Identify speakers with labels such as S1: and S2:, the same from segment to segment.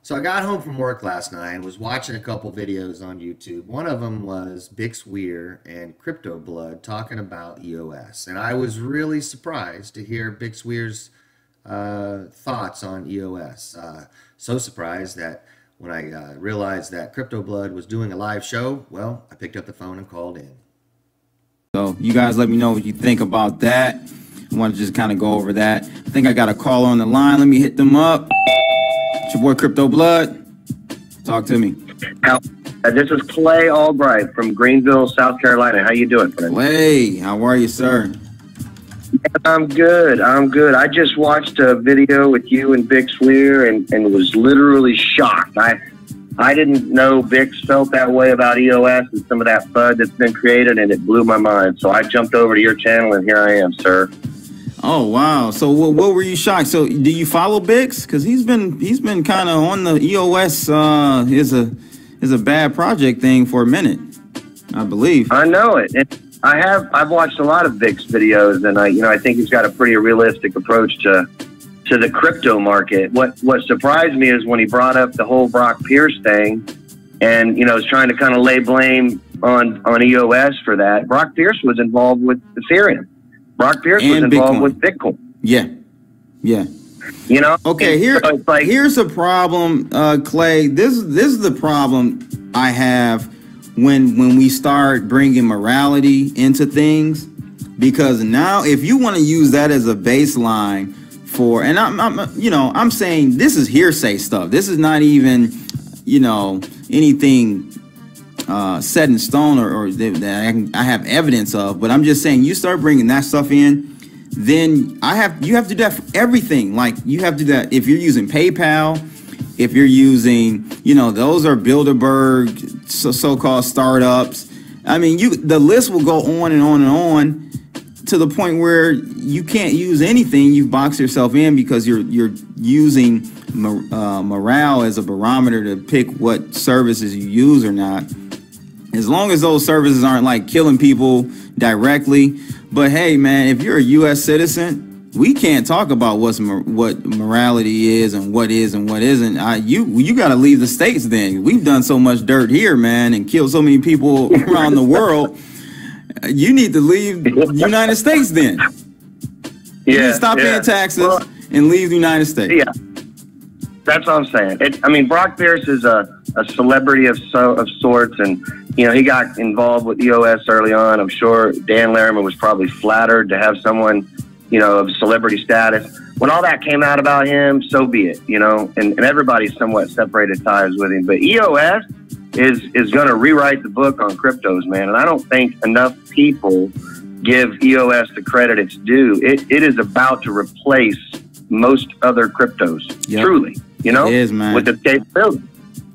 S1: So I got home from work last night and was watching a couple videos on YouTube. One of them was Bix Weir and Crypto Blood talking about EOS, and I was really surprised to hear Bix Weir's thoughts on EOS. So surprised that when I realized that Crypto Blood was doing a live show, well, I picked up the phone and called in.
S2: So you guys let me know what you think about that. I want to just kind of go over that. I think I got a caller on the line. Let me hit them up. It's your boy Crypto Blood. Talk to me.
S3: This is Clay Albright from Greenville, South Carolina. How you doing, friend?
S2: Clay, how are you, sir?
S3: I'm good. I'm good. I just watched a video with you and Bix Weir and was literally shocked. I didn't know Bix felt that way about EOS and some of that FUD that's been created, and it blew my mind. So I jumped over to your channel, and here I am, sir.
S2: Oh wow! So what were you shocked? So do you follow Bix? Because he's been kind of on the EOS is a bad project thing for a minute, I believe.
S3: I know it. I've watched a lot of Bix videos, and I think he's got a pretty realistic approach to the crypto market. What surprised me is when he brought up the whole Brock Pierce thing, and was trying to kind of lay blame on EOS for that. Brock Pierce was involved with Ethereum. Brock Pierce was involved with Bitcoin.
S2: Yeah. Okay, here's a problem, Clay. This is the problem I have when we start bringing morality into things, because now if you want to use that as a baseline for, and I'm saying this is hearsay stuff. This is not even anything set in stone or that I have evidence of, but I'm just saying you start bringing that stuff in, then you have to do that for everything. Like you have to do that if you're using PayPal, if you're using, those are Bilderberg, so-called startups. I mean, the list will go on and on and on to the point where you can't use anything. You've boxed yourself in because you're using morale as a barometer to pick what services you use or not. As long as those services aren't like killing people directly. But hey, man, if you're a U.S. citizen, we can't talk about what morality is and what isn't. You got to leave the states. Then we've done so much dirt here, man, and killed so many people around the world. You need to leave the United States. Then you need to stop paying taxes and leave the United States.
S3: Yeah, that's what I'm saying. Brock Pierce is a celebrity of sorts, and he got involved with EOS early on. I'm sure Dan Larimer was probably flattered to have someone, of celebrity status. When all that came out about him, so be it, and everybody's somewhat separated ties with him. But EOS is going to rewrite the book on cryptos, man. And I don't think enough people give EOS the credit it's due. It is about to replace most other cryptos, truly,
S2: It is, man.
S3: with the capability.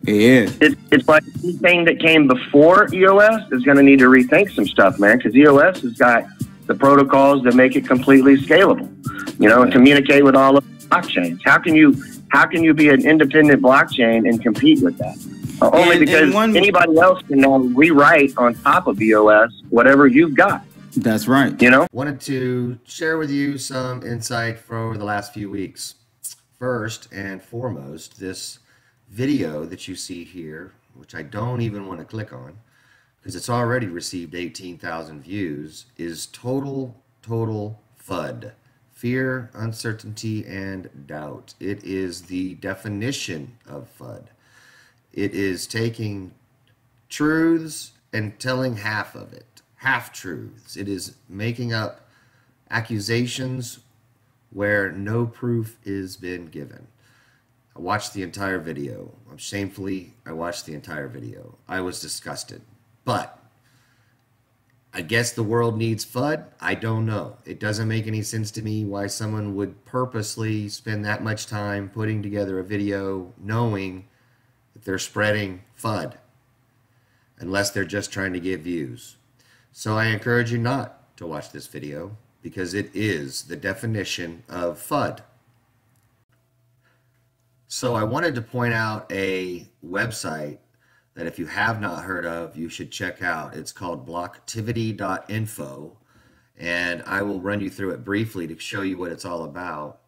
S2: It is.
S3: It's like anything that came before EOS is going to need to rethink some stuff, man, because EOS has got the protocols that make it completely scalable, and communicate with all of the blockchains. How can you be an independent blockchain and compete with that? Only because anybody else can now rewrite on top of EOS whatever you've got.
S2: That's right.
S1: Wanted to share with you some insight for the last few weeks. First and foremost, this video that you see here, which I don't even want to click on because it's already received 18,000 views, is total FUD. Fear, uncertainty, and doubt. It is the definition of FUD. It is taking truths and telling half of it, half-truths. It is making up accusations where no proof is been given. I watched the entire video. I watched the entire video. I was disgusted. But I guess the world needs FUD. I don't know. It doesn't make any sense to me why someone would purposely spend that much time putting together a video knowing that they're spreading FUD, unless they're just trying to get views. So I encourage you not to watch this video because it is the definition of FUD. So I wanted to point out a website that if you have not heard of, you should check out. It's called blocktivity.info, and I will run you through it briefly to show you what it's all about.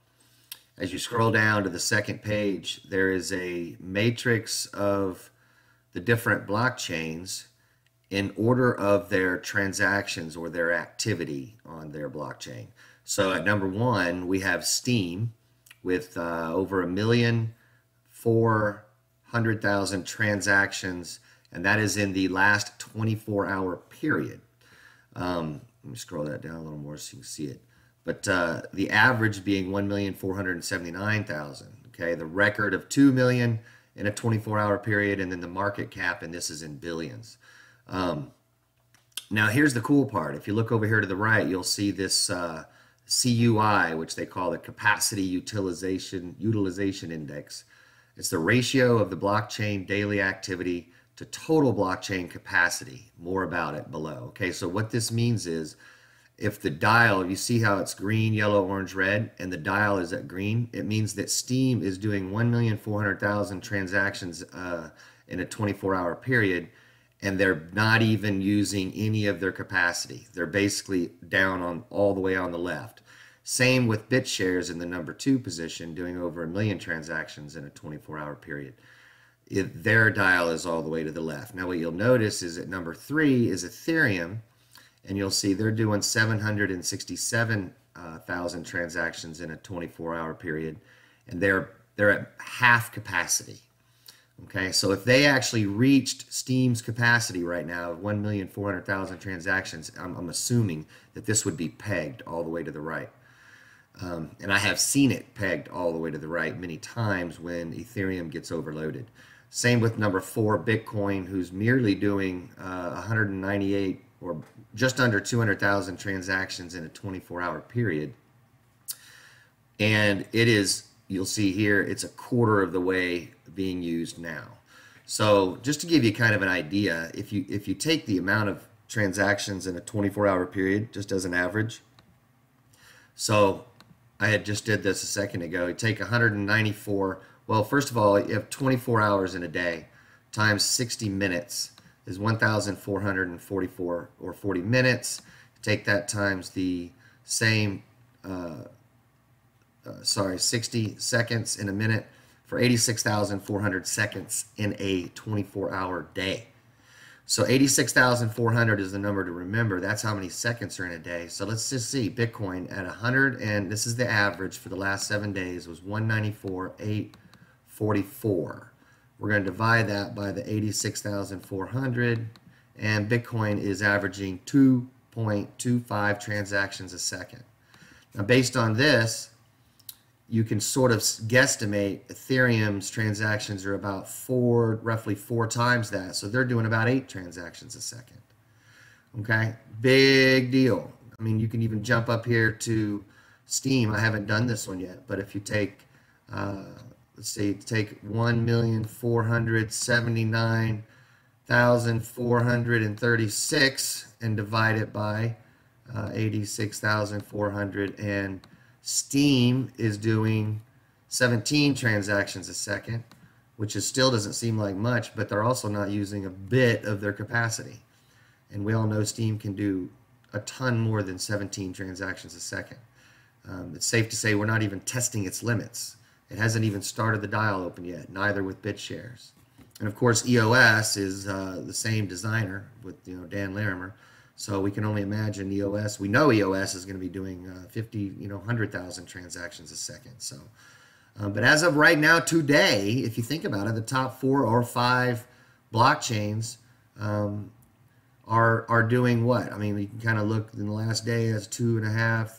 S1: As you scroll down to the second page, there is a matrix of the different blockchains in order of their transactions or their activity on their blockchain. So at number one, we have Steam with over 1,400,000 transactions, and that is in the last 24-hour period. Let me scroll that down a little more so you can see it. But the average being 1,479,000. Okay, the record of 2 million in a 24-hour period, and then the market cap, and this is in billions. Now here's the cool part. If you look over here to the right, you'll see this CUI, which they call the Capacity Utilization Index. It's the ratio of the blockchain daily activity to total blockchain capacity. More about it below. Okay, so what this means is if the dial, you see how it's green, yellow, orange, red, and the dial is at green, it means that Steam is doing 1,400,000 transactions in a 24-hour period, and they're not even using any of their capacity. They're basically down on all the way on the left. Same with BitShares in the number 2 position, doing over 1 million transactions in a 24-hour period. Their dial is all the way to the left. Now what you'll notice is at number 3 is Ethereum, and you'll see they're doing 767,000 transactions in a 24-hour period, and they're at half capacity. Okay, so if they actually reached Steam's capacity right now of 1,400,000 transactions, I'm assuming that this would be pegged all the way to the right. And I have seen it pegged all the way to the right many times when Ethereum gets overloaded. Same with number 4, Bitcoin, who's merely doing 198 or just under 200,000 transactions in a 24-hour period. And it is, you'll see here, it's a quarter of the way being used now. So just to give you kind of an idea, if you take the amount of transactions in a 24-hour period, just as an average, so I had just did this a second ago, you take 194, well, first of all, you have 24 hours in a day times 60 minutes is 1,444 or 40 minutes. Take that times the same, 60 seconds in a minute for 86,400 seconds in a 24-hour day. So 86,400 is the number to remember. That's how many seconds are in a day. So let's just see, Bitcoin at 100, and this is the average for the last 7 days, was 194,844. We're going to divide that by the 86,400, and Bitcoin is averaging 2.25 transactions a second. Now, based on this, you can sort of guesstimate Ethereum's transactions are about roughly four times that. So they're doing about 8 transactions a second. Okay, big deal. I mean, you can even jump up here to Steam. I haven't done this one yet, but if you take, let's see, take 1,479,436 and divide it by 86,400, and Steam is doing 17 transactions a second, which still doesn't seem like much, but they're also not using a bit of their capacity. And we all know Steam can do a ton more than 17 transactions a second. It's safe to say we're not even testing its limits. It hasn't even started the dial open yet, neither with BitShares. And of course, EOS is the same designer with Dan Larimer. So we can only imagine EOS. We know EOS is going to be doing 100,000 transactions a second. So, but as of right now, today, if you think about it, the top 4 or 5 blockchains are doing what? I mean, you can kind of look in the last day as 2.5,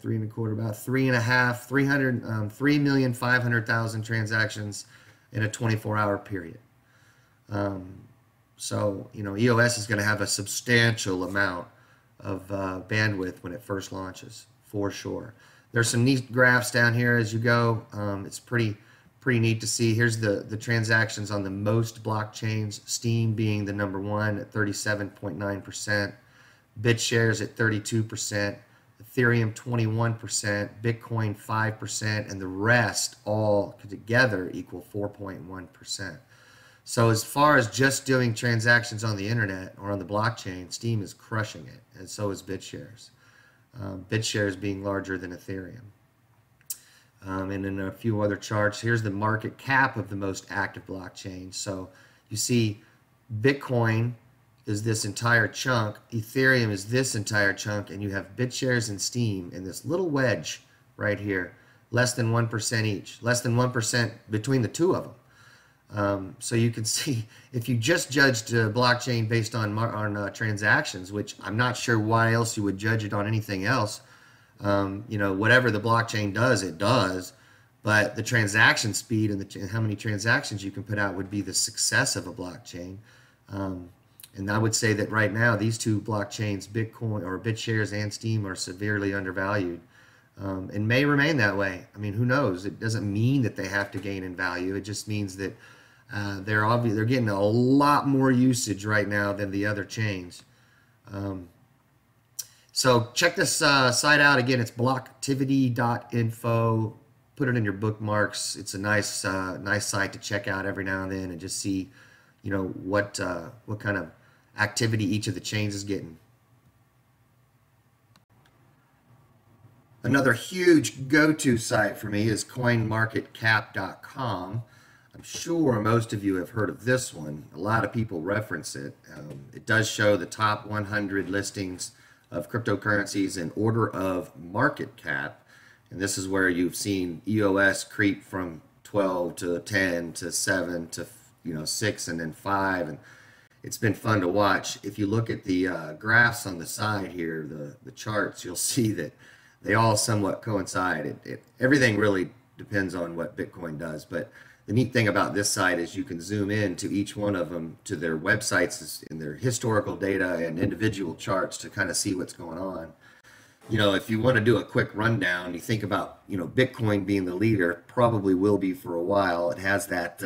S1: 3.25, about 3.5, 3,500,000 transactions in a 24-hour period. So, EOS is going to have a substantial amount of bandwidth when it first launches, for sure. There's some neat graphs down here as you go. It's pretty neat to see. Here's the transactions on the most blockchains, Steam being the number 1 at 37.9%, BitShares at 32%, Ethereum 21%, Bitcoin 5%, and the rest all together equal 4.1%. So as far as just doing transactions on the internet or on the blockchain, Steam is crushing it, and so is BitShares. BitShares being larger than Ethereum. and then a few other charts. Here's the market cap of the most active blockchains. So you see Bitcoin is this entire chunk, Ethereum is this entire chunk, and you have BitShares and Steam in this little wedge right here, less than 1% each, less than 1% between the two of them. So you can see if you just judged blockchain based on transactions, which I'm not sure why else you would judge it on anything else. Whatever the blockchain does, it does. But the transaction speed and how many transactions you can put out would be the success of a blockchain. And I would say that right now, these two blockchains, Bitcoin or BitShares and Steam, are severely undervalued, and may remain that way. I mean, who knows? It doesn't mean that they have to gain in value. It just means that they're getting a lot more usage right now than the other chains. So check this site out again. It's blocktivity.info. Put it in your bookmarks. It's a nice site to check out every now and then and just see, what kind of activity each of the chains is getting. Another huge go-to site for me is coinmarketcap.com. I'm sure most of you have heard of this one. A lot of people reference it. It does show the top 100 listings of cryptocurrencies in order of market cap. And this is where you've seen EOS creep from 12 to 10 to 7 to 6 and then 5. And it's been fun to watch. If you look at the graphs on the side here, the charts, you'll see that they all somewhat coincide. Everything really depends on what Bitcoin does. But the neat thing about this site is you can zoom in to each one of them, to their websites and their historical data and individual charts to kind of see what's going on. If you want to do a quick rundown, you think about, Bitcoin being the leader, probably will be for a while. It has that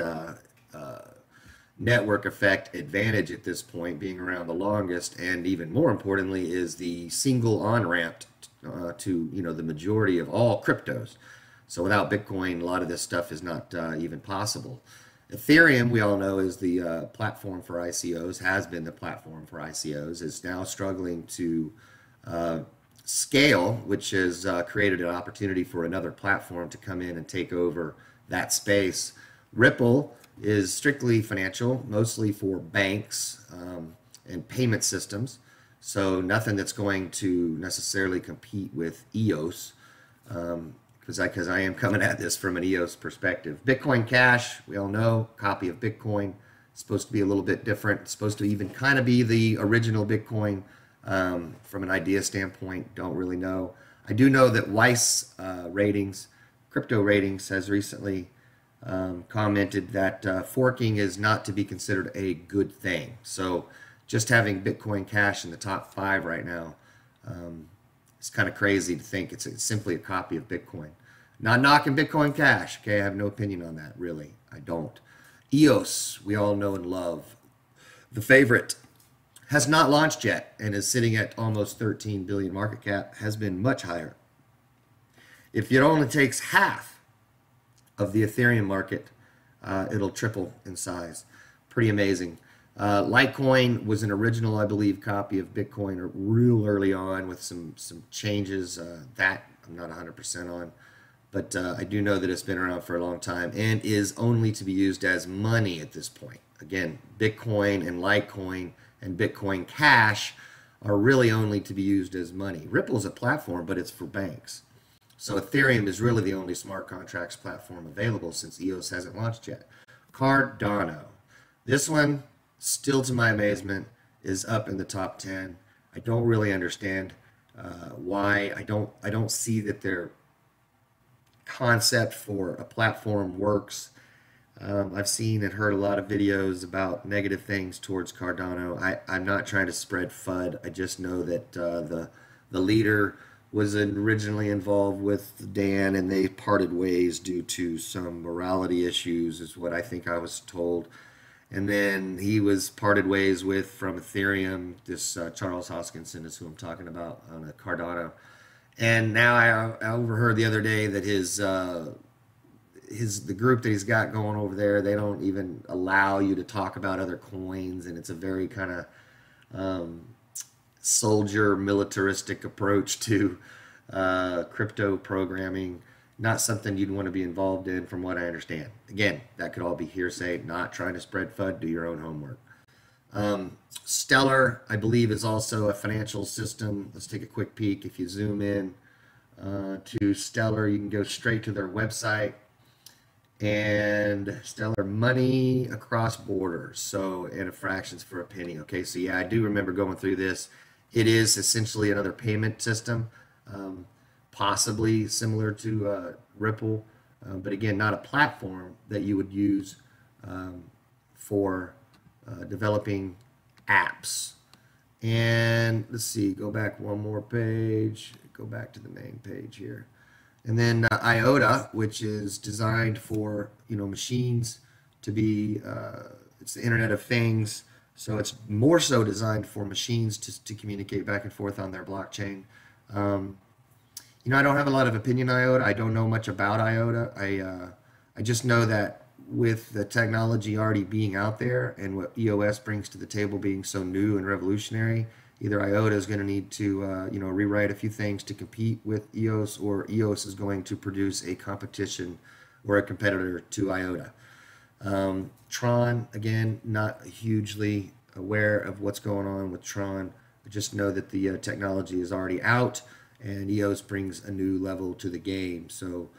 S1: network effect advantage at this point, being around the longest, and even more importantly is the single on-ramp to the majority of all cryptos. So without Bitcoin, a lot of this stuff is not even possible. Ethereum, we all know, is the platform for ICOs, has been the platform for ICOs, is now struggling to scale, which has created an opportunity for another platform to come in and take over that space. Ripple is strictly financial, mostly for banks and payment systems. So nothing that's going to necessarily compete with EOS, because I am coming at this from an EOS perspective. Bitcoin Cash, we all know, copy of Bitcoin. It's supposed to be a little bit different. It's supposed to even kind of be the original Bitcoin from an idea standpoint. Don't really know. I do know that Weiss Ratings, Crypto Ratings, has recently commented that forking is not to be considered a good thing. So just having Bitcoin Cash in the top 5 right now, it's kind of crazy to think it's simply a copy of Bitcoin. Not knocking Bitcoin Cash, okay? I have no opinion on that, really. I don't. EOS, we all know and love. The favorite has not launched yet and is sitting at almost 13 billion market cap, has been much higher. If it only takes half of the Ethereum market, it'll triple in size. Pretty amazing. Litecoin was an original, I believe, copy of Bitcoin real early on with some changes that I'm not 100% on. But I do know that it's been around for a long time and is only to be used as money at this point. Again, Bitcoin and Litecoin and Bitcoin Cash are really only to be used as money. Ripple's a platform, but it's for banks. So Ethereum is really the only smart contracts platform available since EOS hasn't launched yet. Cardano. This one, still to my amazement, is up in the top 10. I don't really understand why. I don't see that their concept for a platform works. I've seen and heard a lot of videos about negative things towards Cardano. I'm not trying to spread FUD. I just know that the leader was originally involved with Dan and they parted ways due to some morality issues, is what I think I was told. And then he was parted ways with from Ethereum. This Charles Hoskinson is who I'm talking about on a Cardano. And now I overheard the other day that the group that he's got going over there, they don't even allow you to talk about other coins, and it's a very kind of soldier militaristic approach to crypto programming. not something you'd want to be involved in from what I understand. Again, that could all be hearsay, not trying to spread FUD, do your own homework. Stellar, I believe, is also a financial system. Let's take a quick peek. If you zoom in to Stellar, you can go straight to their website. And Stellar, money across borders, so and a fractions for a penny. Okay, so yeah, I do remember going through this. It is essentially another payment system, possibly similar to Ripple, but again, not a platform that you would use for developing apps. And let's see, go back one more page, go back to the main page here. And then IOTA, which is designed for, machines to be, it's the Internet of Things. So it's more so designed for machines to communicate back and forth on their blockchain. I don't have a lot of opinion on IOTA. I don't know much about IOTA. I just know that with the technology already being out there and what EOS brings to the table being so new and revolutionary, either IOTA is going to need to, rewrite a few things to compete with EOS, or EOS is going to produce a competition or a competitor to IOTA. Tron, again, not hugely aware of what's going on with Tron. I just know that the technology is already out, and EOS brings a new level to the game. So,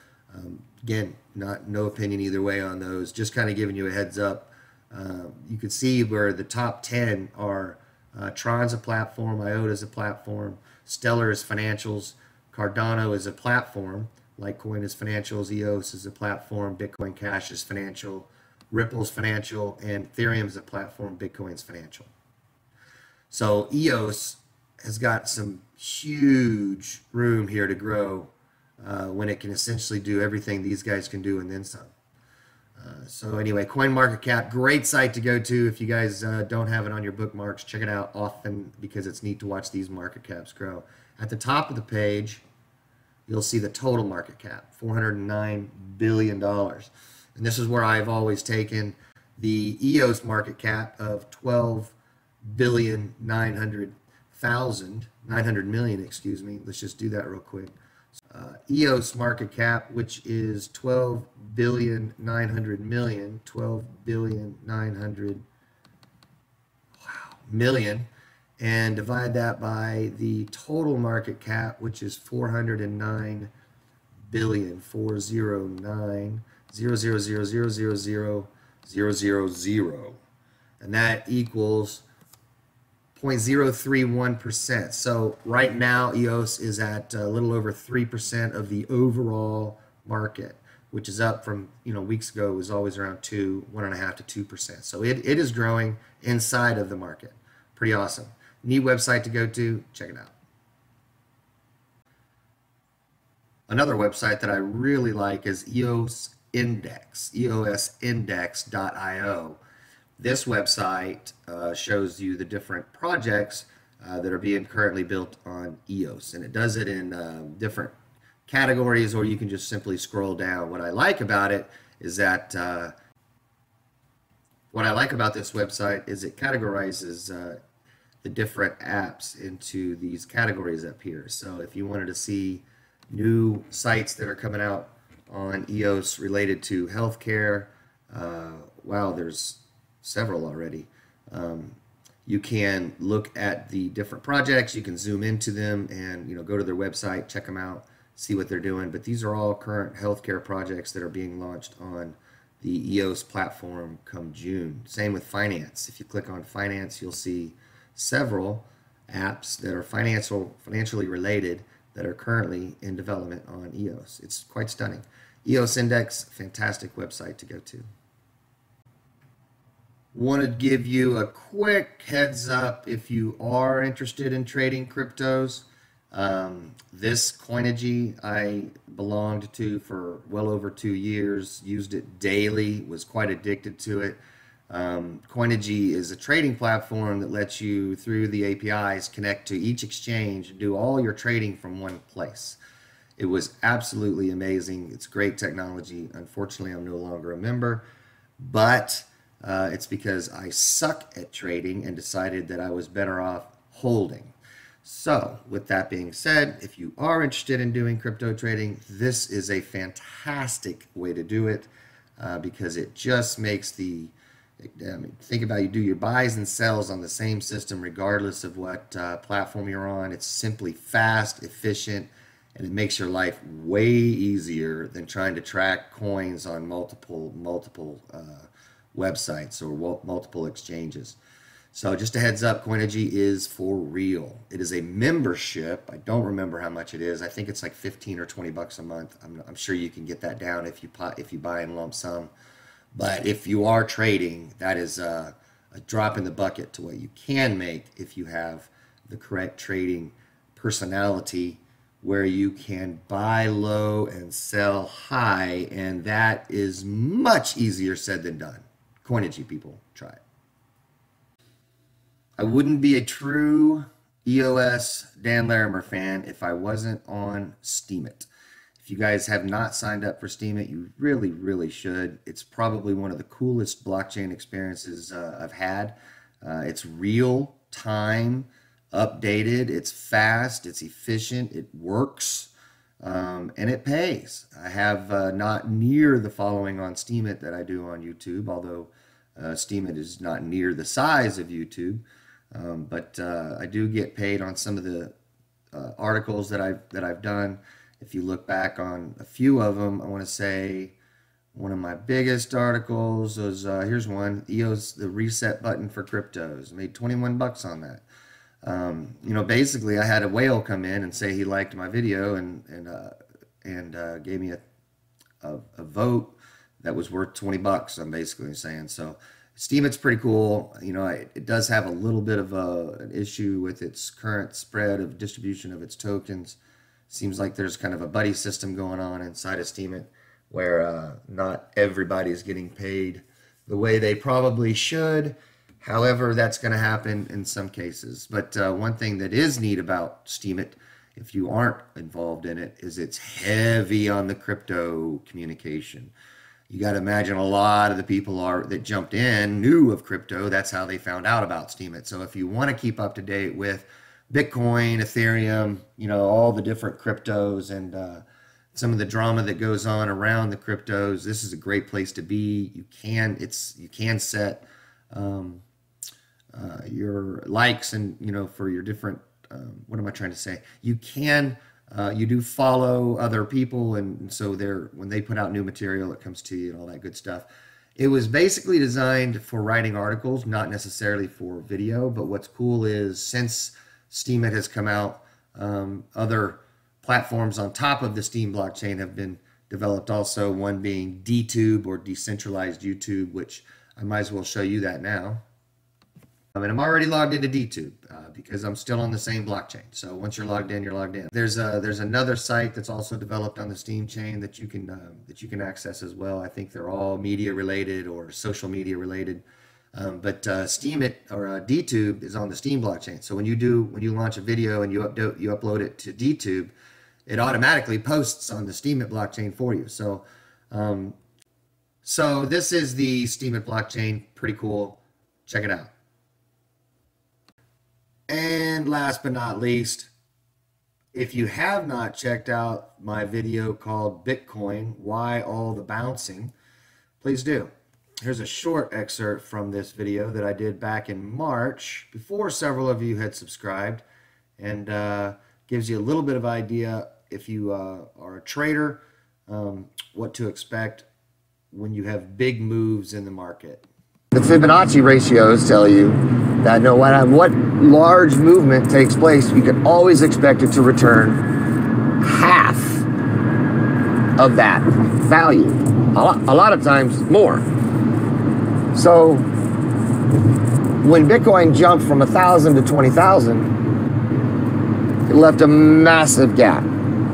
S1: again, no opinion either way on those. Just kind of giving you a heads up. You can see where the top 10 are. Tron's a platform, IOTA is a platform, Stellar is financials, Cardano is a platform, Litecoin is financials, EOS is a platform, Bitcoin Cash is financial, Ripple's financial, and Ethereum is a platform, Bitcoin's financial. So EOS has got some huge room here to grow when it can essentially do everything these guys can do and then some. So anyway, CoinMarketCap, great site to go to. If you guys don't have it on your bookmarks, check it out often because it's neat to watch these market caps grow. At the top of the page, you'll see the total market cap, $409 billion. And this is where I've always taken the EOS market cap of 900 million, excuse me. Let's just do that real quick. EOS market cap, which is 12,900 million, 12,900 million, and divide that by the total market cap, which is 409 billion, 409 000000000, and that equals 0.031%. So right now, EOS is at a little over 3% of the overall market, which is up from, weeks ago, it was always around 1.5 to 2%. So it is growing inside of the market. Pretty awesome. Neat website to go to. Check it out. Another website that I really like is EOS Index, eosindex.io. This website shows you the different projects that are being currently built on EOS, and it does it in different categories, or you can just simply scroll down. What I like about it is that this website is it categorizes the different apps into these categories up here. So if you wanted to see new sites that are coming out on EOS related to healthcare, wow, there's several already. You can look at the different projects, you can zoom into them and go to their website, check them out, see what they're doing. But these are all current healthcare projects that are being launched on the EOS platform come June. Same with finance. If you click on finance, you'll see several apps that are financially related that are currently in development on EOS. It's quite stunning. EOS Index, fantastic website to go to. Want to give you a quick heads up if you are interested in trading cryptos. This Coinigy I belonged to for well over 2 years, used it daily, was quite addicted to it. Coinigy is a trading platform that lets you, through the APIs, connect to each exchange and do all your trading from one place. It was absolutely amazing. It's great technology. Unfortunately, I'm no longer a member, but it's because I suck at trading and decided that I was better off holding. So with that being said, if you are interested in doing crypto trading, this is a fantastic way to do it because it just makes think about, you do your buys and sells on the same system regardless of what platform you're on. It's simply fast, efficient, and it makes your life way easier than trying to track coins on multiple websites or multiple exchanges. So just a heads up, Coinigy is for real. It is a membership. I don't remember how much it is. I think it's like 15 or 20 bucks a month. I'm sure you can get that down if you buy in lump sum. But if you are trading, that is a drop in the bucket to what you can make if you have the correct trading personality, where you can buy low and sell high, and that is much easier said than done. Coinigy, people, try it. I wouldn't be a true EOS Dan Larimer fan if I wasn't on Steemit. If you guys have not signed up for Steemit, you really, really should. It's probably one of the coolest blockchain experiences I've had. It's real time, updated, it's fast, it's efficient, it works, and it pays. I have not near the following on Steemit that I do on YouTube, although Steemit is not near the size of YouTube. But I do get paid on some of the articles that I've done. If you look back on a few of them, I want to say one of my biggest articles was here's one: EOS, the reset button for cryptos. I made 21 bucks on that. You know, basically, I had a whale come in and say he liked my video and gave me a vote that was worth 20 bucks. I'm basically saying so. Steemit's pretty cool. You know, it does have a little bit of an issue with its current spread of distribution of its tokens. Seems like there's kind of a buddy system going on inside of Steemit where not everybody is getting paid the way they probably should. However, that's going to happen in some cases. But one thing that is neat about Steemit, if you aren't involved in it, is it's heavy on the crypto communication. You got to imagine a lot of the people that jumped in knew of crypto. That's how they found out about Steemit. So if you want to keep up to date with Bitcoin, Ethereum, you know, all the different cryptos and some of the drama that goes on around the cryptos, this is a great place to be. You can set your likes and, you know, for your different what am I trying to say? You do follow other people, and so when they put out new material, it comes to you and all that good stuff. It was basically designed for writing articles, not necessarily for video. But what's cool is since Steemit has come out, other platforms on top of the Steem blockchain have been developed also, one being DTube, or decentralized YouTube, which I might as well show you that now. And I'm already logged into DTube because I'm still on the same blockchain. So once you're logged in, you're logged in. There's another site that's also developed on the Steem chain that you can access as well. I think they're all media related or social media related. But Steemit or DTube is on the Steem blockchain. So when you launch a video and you upload it to DTube, it automatically posts on the Steemit blockchain for you. So so this is the Steemit blockchain. Pretty cool. Check it out. And last but not least, if you have not checked out my video called Bitcoin, Why All the Bouncing, please do. Here's a short excerpt from this video that I did back in March before several of you had subscribed, and gives you a little bit of idea if you are a trader, what to expect when you have big moves in the market.
S4: The Fibonacci ratios tell you that no matter what large movement takes place, you can always expect it to return half of that value. A lot of times more. So when Bitcoin jumped from 1,000 to 20,000, it left a massive gap,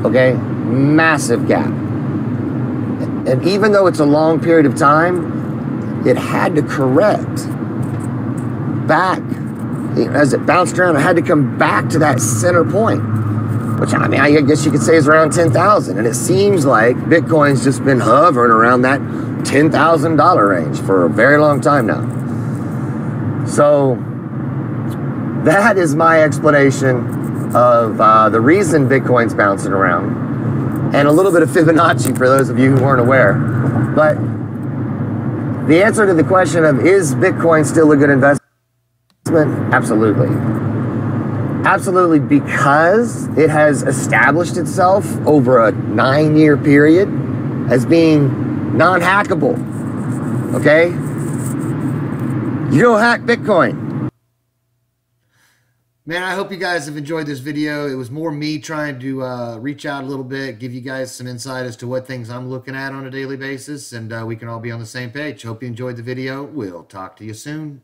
S4: okay? Massive gap. And even though it's a long period of time, it had to correct back. As it bounced around, it had to come back to that center point, which, I mean, I guess you could say is around 10,000. And it seems like Bitcoin's just been hovering around that $10,000 range for a very long time now. So that is my explanation of the reason Bitcoin's bouncing around, and a little bit of Fibonacci for those of you who weren't aware. But the answer to the question of is Bitcoin still a good investment? Absolutely. Absolutely, because it has established itself over a 9-year period as being non-hackable. Okay? You don't hack Bitcoin.
S1: Man, I hope you guys have enjoyed this video. It was more me trying to reach out a little bit, give you guys some insight as to what things I'm looking at on a daily basis, and we can all be on the same page. Hope you enjoyed the video. We'll talk to you soon.